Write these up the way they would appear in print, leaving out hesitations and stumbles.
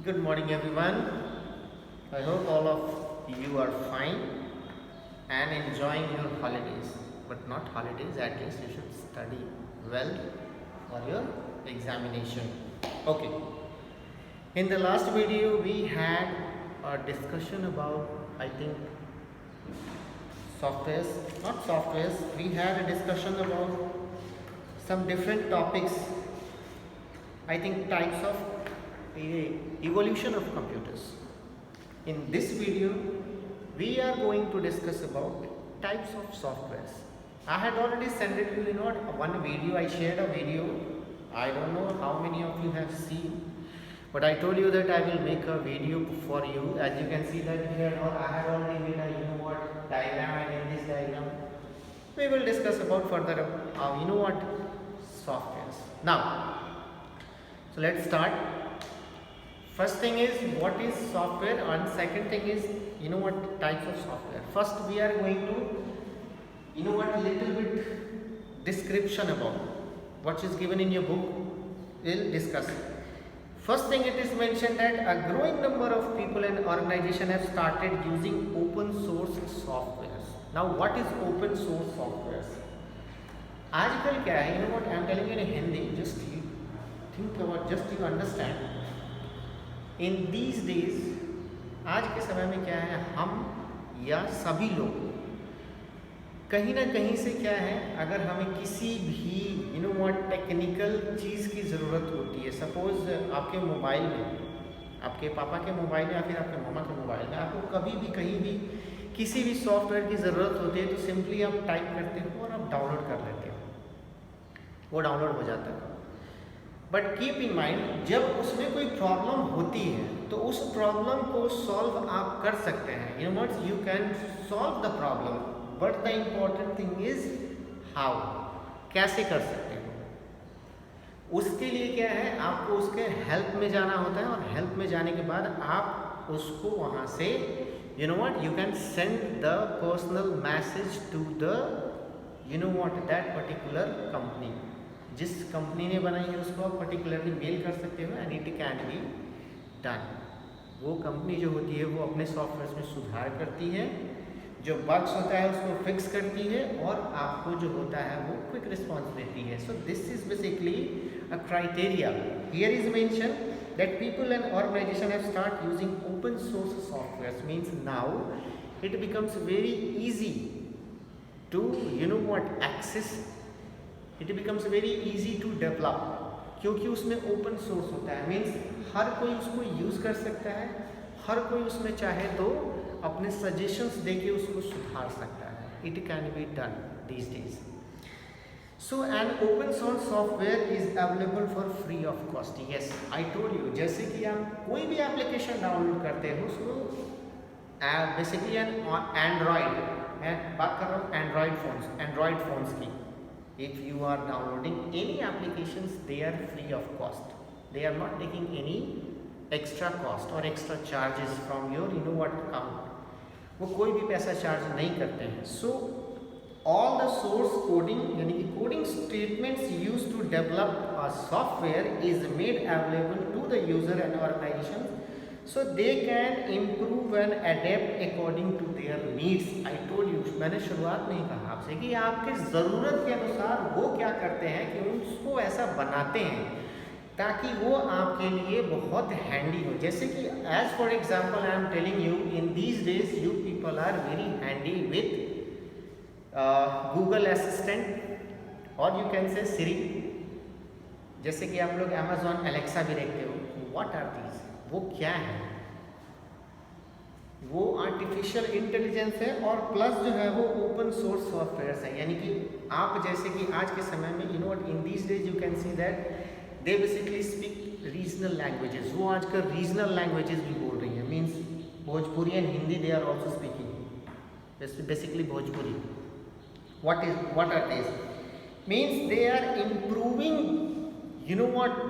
Good morning, everyone. I hope all of you are fine and enjoying your holidays. But not holidays, at least you should study well for your examination. Okay. In the last video, we had a discussion about, I think, softwares, not softwares. We had a discussion about some different topics. I think types of evolution of computers. In this video, we are going to discuss about types of softwares. I had already sent it to you one video. I shared a video. I don't know how many of you have seen, but I told you that I will make a video for you. As you can see that here, I have already made a diagram, and in this diagram, we will discuss about further softwares. Now, so let's start. First thing is what is software, and second thing is what types of software. First we are going to little bit description about what is given in your book. We'll discuss. First thing, it is mentioned that a growing number of people and organization have started using open source softwares. Now what is open source softwares? आजकल क्या है, what I am telling you in Hindi, just you think about, just you understand. In these days, आज के समय में क्या है, हम या सभी लोग कहीं ना कहीं से क्या है, अगर हमें किसी भी टेक्निकल चीज़ की ज़रूरत होती है, सपोज़ आपके मोबाइल में, आपके पापा के मोबाइल में या फिर आपके मामा के मोबाइल में आपको कभी भी कहीं भी किसी भी सॉफ्टवेयर की ज़रूरत होती है, तो सिंपली आप टाइप करते हो और आप डाउनलोड कर लेते हो, वो डाउनलोड हो जाता है. बट कीप इन माइंड, जब उसमें कोई प्रॉब्लम होती है तो उस प्रॉब्लम को सॉल्व आप कर सकते हैं. You can solve the problem, but the important thing is how, कैसे कर सकते हो. उसके लिए क्या है, आपको उसके हेल्प में जाना होता है, और हेल्प में जाने के बाद आप उसको वहाँ से you can send the personal message to the that particular company. जिस कंपनी ने बनाई है उसको आप पर्टिकुलरली मेल कर सकते हो, and it can be done. वो कंपनी जो होती है वो अपने सॉफ्टवेयर में सुधार करती है, जो बग्स होता है उसको फिक्स करती है, और आपको जो होता है वो क्विक रिस्पॉन्स देती है. So this is basically a criteria. Here is mention that people and organization have start using open source software. Means now it becomes very easy to access. It becomes very easy to develop, क्योंकि उसमें open source होता है. Means हर कोई उसको use कर सकता है, हर कोई उसमें चाहे तो अपने सजेशंस देके उसको सुधार सकता है. It can be done these days. So an open source software is available for free of cost. Yes, I told you, जैसे कि आप कोई भी एप्लीकेशन डाउनलोड करते हो, उसको बेसिकली एंड्रॉयड, मैं बात कर रहा हूँ एंड्रॉयड फोन्स की. If you are downloading any applications, they are free of cost. They are not taking any extra cost or extra charges from your account. वो कोई भी पैसा चार्ज नहीं करते हैं. So all the source coding, यानी कि coding statements used to develop a software is made available to the user and organization, so they can improve and adapt according to their needs. I told you, मैंने शुरुआत में ही कहा आपसे कि आपके ज़रूरत के अनुसार वो क्या करते हैं कि उसको ऐसा बनाते हैं ताकि वो आपके लिए बहुत हैंडी हो. जैसे कि as for example I am telling you, in these days you people are very handy with Google assistant, और यू कैन से सिरी. जैसे कि आप लोग अमेजॉन एलेक्सा भी देखते हो. What are these? वो क्या है? वो आर्टिफिशियल इंटेलिजेंस है, और प्लस जो है वो ओपन सोर्स सॉफ्टवेयर है. यानी कि आप जैसे कि आज के समय में in these days you can see that they basically speak regional languages. वो आजकल रीजनल लैंग्वेजेस भी बोल रही हैं. Means Bhojpuri and Hindi they are also speaking, basically Bhojpuri. what are these? Means they are improving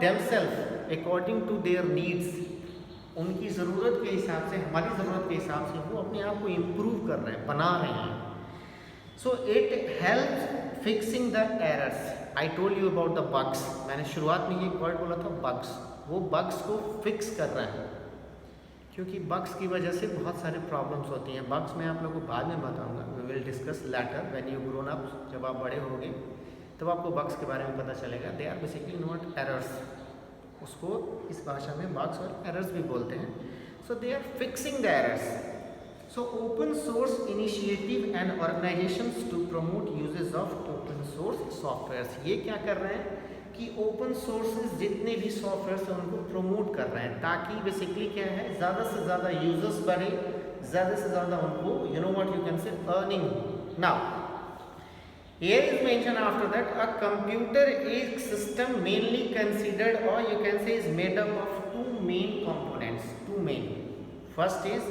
themselves according to their needs. उनकी ज़रूरत के हिसाब से, हमारी ज़रूरत के हिसाब से वो अपने आप को इम्प्रूव कर रहे हैं, बना रहे हैं. So it help fixing the errors. I told you about the bugs. मैंने शुरुआत में ये वर्ड बोला था बग्स. वो बग्स को फिक्स कर रहे हैं. क्योंकि बग्स की वजह से बहुत सारे प्रॉब्लम्स होती हैं। बग्स मैं आप लोगों को बाद में बताऊंगा, we will discuss later when you grown up. जब आप बड़े होंगे तब आपको बग्स के बारे में पता चलेगा। They are basically not errors, उसको इस भाषा में बग्स और एरर्स भी बोलते हैं। So they are fixing the errors. So open source initiative and organisations to promote uses of open source softwares. ये क्या कर रहे हैं कि ओपन सोर्सेज जितने भी सॉफ्टवेयर्स हैं उनको प्रमोट कर रहे हैं, ताकि बेसिकली क्या है, ज़्यादा से ज़्यादा यूजर्स बढ़े, ज़्यादा से ज़्यादा उनको you know what you can से earning. Now here is mentioned after that a computer is system mainly considered, or you can say is made up of two main components. Two main, first is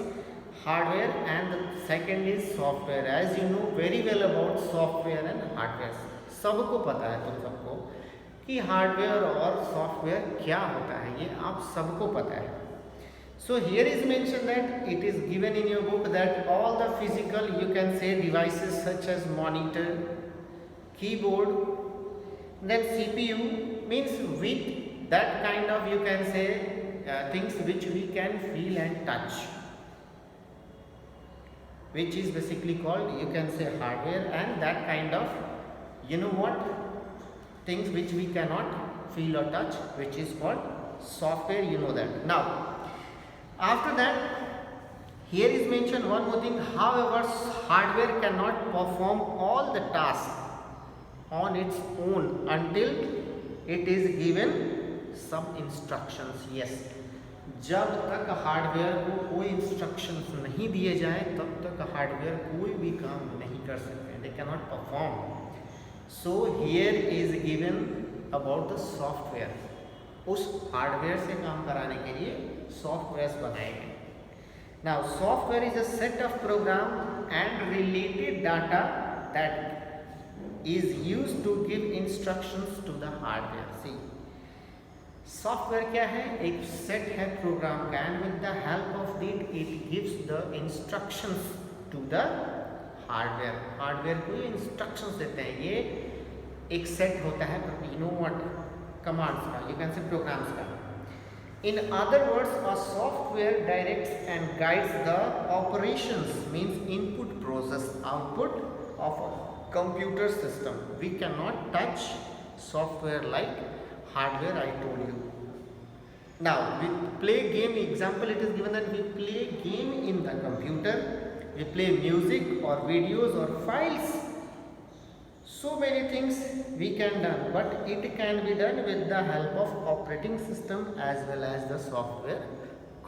hardware and the second is software. As you know very well about software and hardware, सबको पता है, तुम सबको कि hardware और software क्या होता है, ये आप सबको पता है। So here is mentioned that it is given in your book that all the physical you can say devices such as monitor, keyboard, then CPU, means with that kind of you can say things which we can feel and touch, which is basically called you can say hardware, and that kind of you know what things which we cannot feel or touch, which is called software, you know that. Now after that here is mentioned one more thing, however hardware cannot perform all the tasks on its own until it is given some instructions. Yes, जब तक hardware को कोई instructions नहीं दिए जाए तब तक hardware कोई भी काम नहीं कर सकते, they cannot perform. So here is given about the software. उस हार्डवेयर से काम कराने के लिए सॉफ्टवेयर्स बनाए गए। Now software is a set of program and related data that is used to give instructions to the hardware. See, software क्या है, एक सेट है प्रोग्राम का, and with the help of it gives the instructions to the hardware. Hardware को ये instructions देते हैं, ये एक सेट होता है यू नो व्हाट कमांड्स का, यू कैन से प्रोग्राम्स का। In other words a software directs and guides the operations, means input process output of a computer system. We cannot touch software like hardware, I told you. Now with play game example, it is given that we play game in the computer, we play music or videos or files, so many things we can done, but it can be done with the help of operating system as well as the software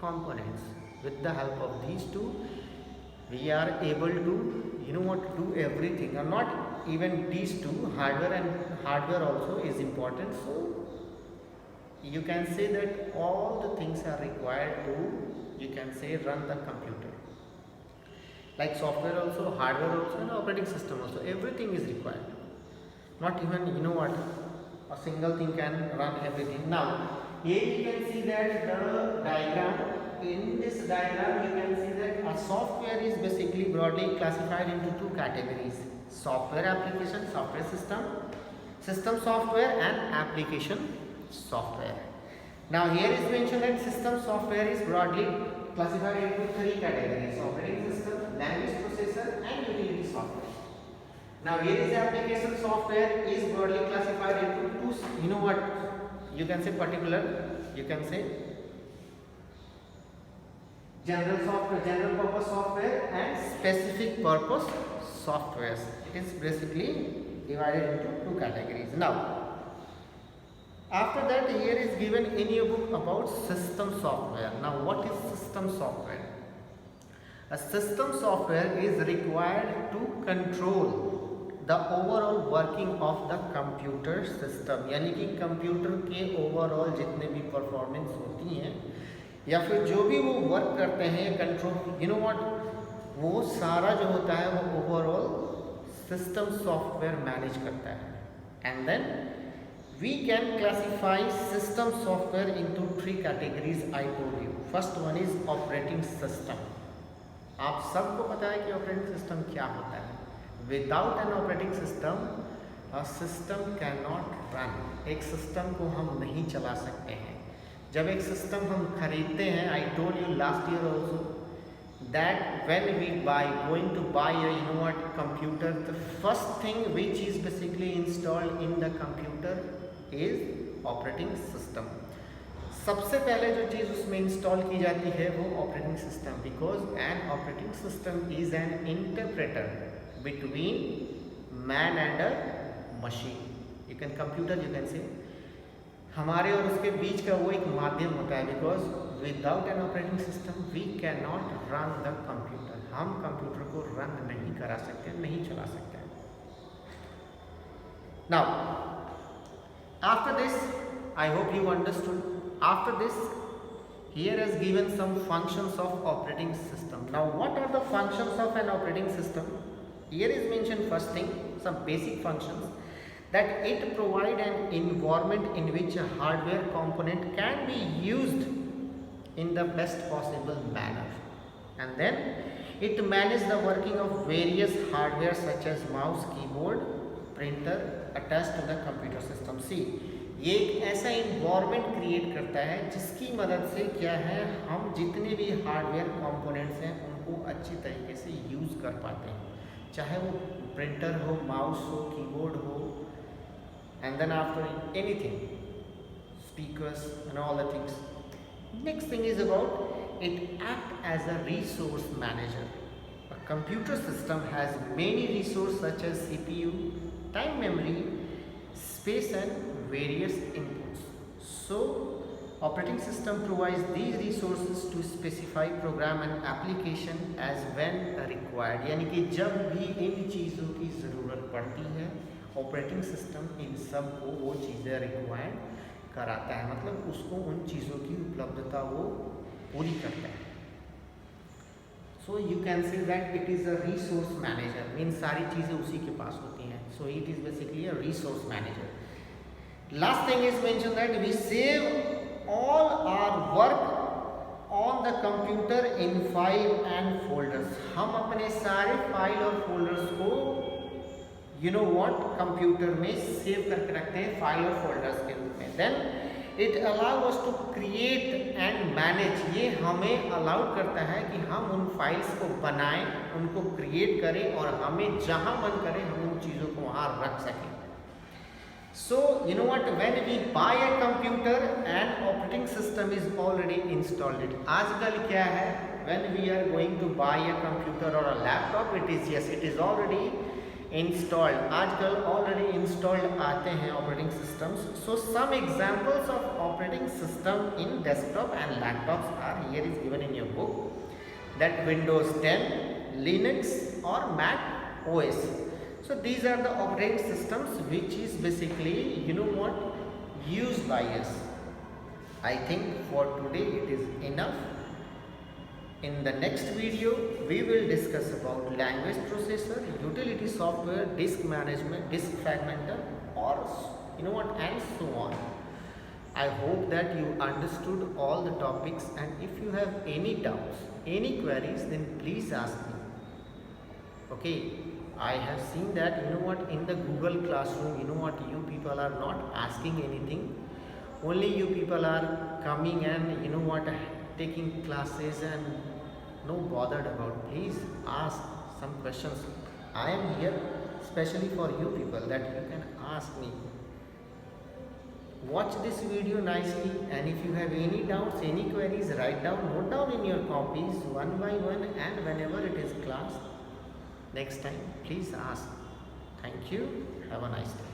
components. With the help of these two we are able to you know what to do everything, or not even these two, hardware and hardware also is important. So you can say that all the things are required to you can say run the computer, like software also, hardware also, and operating system also, everything is required. Not even you know what a single thing can run everything. Now here you can see that the diagram. In this diagram you can see that a software is basically broadly classified into two categories: software application, software system, system software, and application software. Now here is mentioned that system software is broadly classified into three categories: operating system, language processor, and utility software. Now here is application software is broadly classified into two, you know what you can say particular, you can say general software, general purpose software, and specific purpose softwares. It is basically divided into two categories. Now after that here is given in your book about system software. Now what is system software? A system software is required to control the overall working of the computer system, यानी कि computer के overall जितने भी performance होती हैं या फिर जो भी वो वर्क करते हैं कंट्रोल यू नो व्हाट, वो सारा जो होता है वो ओवरऑल सिस्टम सॉफ्टवेयर मैनेज करता है। And then we can classify system software into three categories I told you. First one is operating system. आप सबको पता है कि ऑपरेटिंग सिस्टम क्या होता है। Without an operating system a system can not run. एक सिस्टम को हम नहीं चला सकते हैं जब एक सिस्टम हम खरीदते हैं, आई told you last year also that when we going to buy a computer, the first thing which is basically installed in the computer is operating system. सबसे पहले जो चीज़ उसमें इंस्टॉल की जाती है वो operating system, because N operating system is an interpreter between man and a machine. You can computer, you can से हमारे और उसके बीच का वो एक माध्यम होता है, because without an operating system we can not run the computer. हम कंप्यूटर को रन नहीं करा सकते, नहीं चला सकते. Now after this, I hope you understood. After this, here is given some functions of operating system. Now what are the functions of an operating system? Here is mentioned first thing, some basic functions, that it provide an environment in which a hardware component can be used in the best possible manner, and then it manage the working of various hardware such as mouse, keyboard, printer attached to the computer system. See, ये एक ऐसा environment create करता है जिसकी मदद से क्या है, हम जितने भी हार्डवेयर कंपोनेंट्स हैं उनको अच्छी तरीके से यूज़ कर पाते हैं, चाहे वो प्रिंटर हो, माउस हो, कीबोर्ड हो, and then after anything, speakers and all the things. Next thing is about it act as a resource manager. A computer system has many resource such as CPU, time memory, space and various inputs. So operating system provides these resources to specify program and application as when required. यानी कि जब भी इन चीज़ों की ज़रूरत पड़ती है, operating system in सब को वो चीज़ें रिक्वायर्ड कराता है, मतलब उसको उन चीज़ों की उपलब्धता वो पूरी करता है. So you can say that it is a resource manager, mean सारी चीज़ें उसी के पास होती हैं. So it is basically a resource manager. Last thing is mentioned that we save all our work on the computer in file and folders. हम अपने सारे file और फोल्डर्स को कंप्यूटर में सेव करके रखते हैं फाइल और फोल्डर्स के रूप में. Then it allow us to create and manage. ये हमें अलाउड करता है कि हम उन फाइल्स को बनाएं, उनको क्रिएट करें और हमें जहां मन करे हम उन चीज़ों को वहां रख सकें. So when we buy a computer, an operating system is already installed. आजकल क्या है, when we are going to buy a computer or a laptop, it is already installed. आजकल already installed आते हैं operating systems. So some examples of operating system in desktop and laptops are here is given in your book, that Windows 10, Linux or Mac OS. So these are the operating systems which is basically used by us. I think for today it is enough. In the next video we will discuss about language processor, utility software, disk management, disk fragmenter, or and so on. I hope that you understood all the topics, and if you have any doubts, any queries, then please ask me. Okay, I have seen that in the Google Classroom, you people are not asking anything. Only you people are coming and taking classes and no bothered about. Please ask some questions. I am here especially for you people, that you can ask me. Watch this video nicely, and if you have any doubts, any queries, write down, note down in your copies one by one, and whenever it is class next time, please ask. Thank you. Have a nice day.